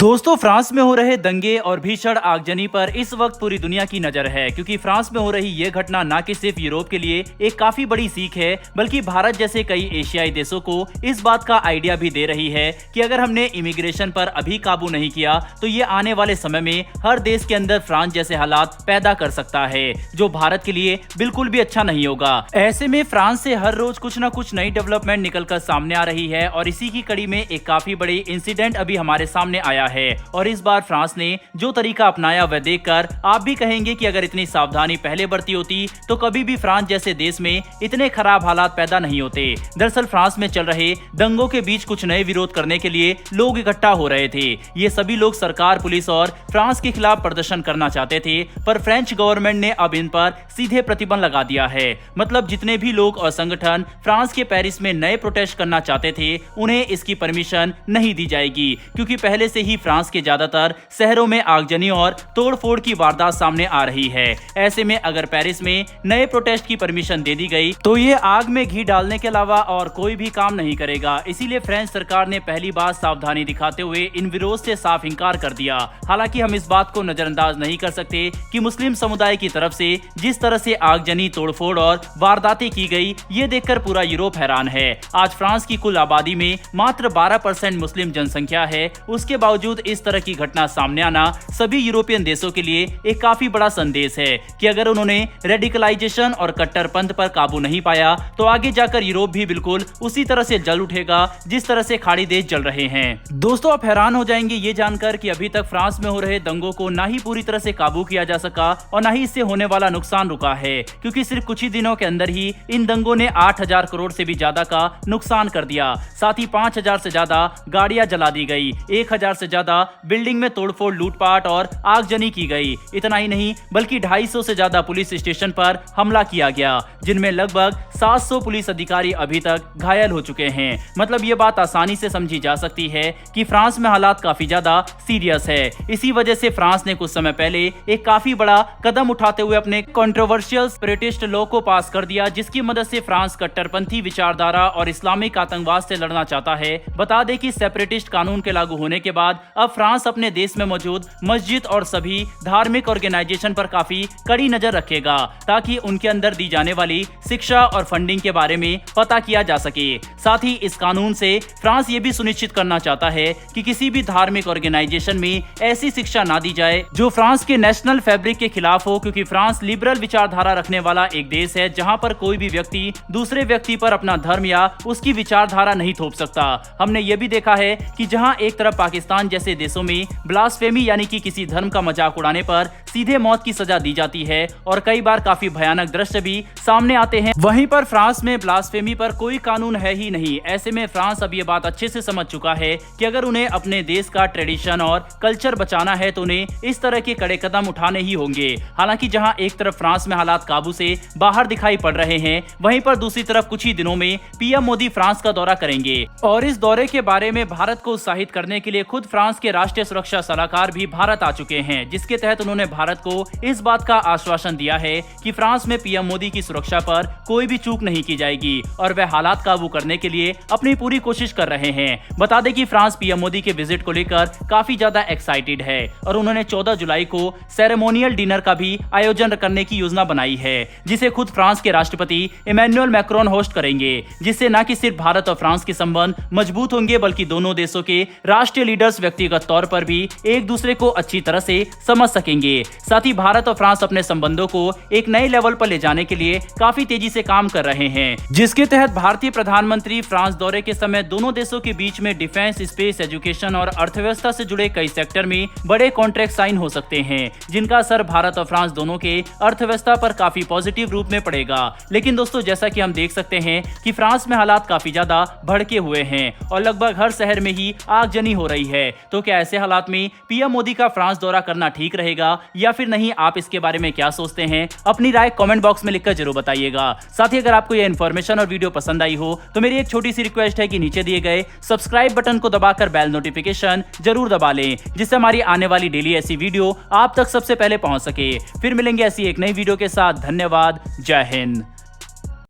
दोस्तों, फ्रांस में हो रहे दंगे और भीषण आगजनी पर इस वक्त पूरी दुनिया की नजर है, क्योंकि फ्रांस में हो रही ये घटना न कि सिर्फ यूरोप के लिए एक काफी बड़ी सीख है, बल्कि भारत जैसे कई एशियाई देशों को इस बात का आइडिया भी दे रही है कि अगर हमने इमिग्रेशन पर अभी काबू नहीं किया तो ये आने वाले समय में हर देश के अंदर फ्रांस जैसे हालात पैदा कर सकता है, जो भारत के लिए बिल्कुल भी अच्छा नहीं होगा। ऐसे में फ्रांस से हर रोज कुछ न कुछ नई डेवलपमेंट निकलकर सामने आ रही है और इसी की कड़ी में एक काफी बड़ी इंसिडेंट अभी हमारे सामने आया है। और इस बार फ्रांस ने जो तरीका अपनाया वह देखकर आप भी कहेंगे कि अगर इतनी सावधानी पहले बरती होती तो कभी भी फ्रांस जैसे देश में इतने खराब हालात पैदा नहीं होते। दरअसल फ्रांस में चल रहे दंगों के बीच कुछ नए विरोध करने के लिए लोग इकट्ठा हो रहे थे। ये सभी लोग सरकार, पुलिस और फ्रांस के खिलाफ प्रदर्शन करना चाहते थे, पर फ्रेंच गवर्नमेंट ने अब इन पर सीधे प्रतिबंध लगा दिया है। मतलब जितने भी लोग और संगठन फ्रांस के पेरिस में नए प्रोटेस्ट करना चाहते थे, उन्हें इसकी परमिशन नहीं दी जाएगी, क्योंकि पहले से ही फ्रांस के ज्यादातर शहरों में आगजनी और तोड़फोड़ की वारदात सामने आ रही है। ऐसे में अगर पेरिस में नए प्रोटेस्ट की परमिशन दे दी गई तो ये आग में घी डालने के अलावा और कोई भी काम नहीं करेगा। इसीलिए फ्रेंच सरकार ने पहली बार सावधानी दिखाते हुए इन विरोध से साफ इंकार कर दिया। हालांकि हम इस बात को नजरअंदाज नहीं कर सकते कि मुस्लिम समुदाय की तरफ से जिस तरह से आगजनी, तोड़फोड़ और वारदातें की गई, ये देखकर पूरा यूरोप हैरान है। आज फ्रांस की कुल आबादी में मात्र 12% मुस्लिम जनसंख्या है, उसके बावजूद इस तरह की घटना सामने आना सभी यूरोपियन देशों के लिए एक काफी बड़ा संदेश है कि अगर उन्होंने रेडिकलाइजेशन और कट्टरपंथ पर काबू नहीं पाया तो आगे जाकर यूरोप भी बिल्कुल उसी तरह से जल उठेगा जिस तरह से खाड़ी देश जल रहे हैं। दोस्तों, आप हैरान हो जाएंगे ये जानकर कि अभी तक फ्रांस में हो रहे दंगों को ना ही पूरी तरह से काबू किया जा सका और ना ही इससे होने वाला नुकसान रुका है, क्योंकि सिर्फ कुछ ही दिनों के अंदर ही इन दंगों ने 8,000 करोड़ से भी ज्यादा का नुकसान कर दिया। साथ ही 5,000 से ज्यादा गाड़ियां जला दी गई, 1,000 से ज्यादा बिल्डिंग में तोड़फोड़, लूटपाट और आगजनी की गई। इतना ही नहीं बल्कि 250 से ज्यादा पुलिस स्टेशन पर हमला किया गया, जिनमें लगभग 700 पुलिस अधिकारी अभी तक घायल हो चुके हैं। मतलब ये बात आसानी से समझी जा सकती है कि फ्रांस में हालात काफी ज्यादा सीरियस है। इसी वजह से फ्रांस ने कुछ समय पहले एक काफी बड़ा कदम उठाते हुए अपने कंट्रोवर्शियल सेपरेटिस्ट लॉ को पास कर दिया, जिसकी मदद से फ्रांस कट्टरपंथी विचारधारा और इस्लामिक आतंकवाद से लड़ना चाहता है। बता दें कि सेपरेटिस्ट कानून के लागू होने के बाद अब फ्रांस अपने देश में मौजूद मस्जिद और सभी धार्मिक ऑर्गेनाइजेशन पर काफी कड़ी नजर रखेगा, ताकि उनके अंदर दी जाने वाली शिक्षा और फंडिंग के बारे में पता किया जा सके। साथ ही इस कानून से फ्रांस ये भी सुनिश्चित करना चाहता है कि किसी भी धार्मिक ऑर्गेनाइजेशन में ऐसी शिक्षा ना दी जाए जो फ्रांस के नेशनल फैब्रिक के खिलाफ हो, क्योंकि फ्रांस लिबरल विचारधारा रखने वाला एक देश है, जहां पर कोई भी व्यक्ति दूसरे व्यक्ति पर अपना धर्म या उसकी विचारधारा नहीं थोप सकता। हमने ये भी देखा है कि जहां एक तरफ पाकिस्तान जैसे देशों में ब्लास्फेमी यानी कि किसी धर्म का मजाक उड़ाने पर सीधे मौत की सजा दी जाती है और कई बार काफी भयानक दृश्य भी सामने आते हैं, वहीं पर फ्रांस में ब्लास्फेमी पर कोई कानून है ही नहीं। ऐसे में फ्रांस अब ये बात अच्छे से समझ चुका है कि अगर उन्हें अपने देश का ट्रेडिशन और कल्चर बचाना है तो उन्हें इस तरह के कड़े कदम उठाने ही होंगे। हालांकि जहां एक तरफ फ्रांस में हालात काबू से बाहर दिखाई पड़ रहे हैं, वहीं पर दूसरी तरफ कुछ ही दिनों में पीएम मोदी फ्रांस का दौरा करेंगे और इस दौरे के बारे में भारत को उत्साहित करने के लिए खुद फ्रांस के राष्ट्रीय सुरक्षा सलाहकार भी भारत आ चुके हैं, जिसके तहत उन्होंने भारत को इस बात का आश्वासन दिया है कि फ्रांस में पीएम मोदी की सुरक्षा पर कोई भी चूक नहीं की जाएगी और वह हालात काबू करने के लिए अपनी पूरी कोशिश कर रहे हैं। बता दें कि फ्रांस पीएम मोदी के विजिट को लेकर काफी ज्यादा एक्साइटेड है और उन्होंने 14 जुलाई को सेरेमोनियल डिनर का भी आयोजन करने की योजना बनाई है, जिसे खुद फ्रांस के राष्ट्रपति इमैनुअल मैक्रोन होस्ट करेंगे, जिससे न कि सिर्फ भारत और फ्रांस के संबंध मजबूत होंगे बल्कि दोनों देशों के राष्ट्रीय लीडर्स व्यक्तिगत तौर पर भी एक दूसरे को अच्छी तरह से समझ सकेंगे। साथ ही भारत और फ्रांस अपने संबंधों को एक नए लेवल पर ले जाने के लिए काफी तेजी से काम कर रहे हैं, जिसके तहत भारतीय प्रधानमंत्री फ्रांस दौरे के समय दोनों देशों के बीच में डिफेंस, स्पेस, एजुकेशन और अर्थव्यवस्था से जुड़े कई सेक्टर में बड़े कॉन्ट्रैक्ट साइन हो सकते हैं, जिनका असर भारत और फ्रांस दोनों के अर्थव्यवस्था पर काफी पॉजिटिव रूप में पड़ेगा। लेकिन दोस्तों, जैसा कि हम देख सकते हैं कि फ्रांस में हालात काफी ज्यादा भड़के हुए हैं और लगभग हर शहर में ही आगजनी हो रही है। तो क्या ऐसे हालात में पीएम मोदी का फ्रांस दौरा करना ठीक रहेगा या फिर नहीं? आप इसके बारे में क्या सोचते हैं? अपनी राय कमेंट बॉक्स में लिखकर जरूर बताइएगा। साथ ही अगर आपको यह इन्फॉर्मेशन और वीडियो पसंद आई हो तो मेरी एक छोटी सी रिक्वेस्ट है कि नीचे दिए गए सब्सक्राइब बटन को दबाकर बेल नोटिफिकेशन जरूर दबा लें, जिससे हमारी आने वाली डेली ऐसी वीडियो आप तक सबसे पहले पहुंच सके। फिर मिलेंगे ऐसी एक नई वीडियो के साथ। धन्यवाद। जय हिंद।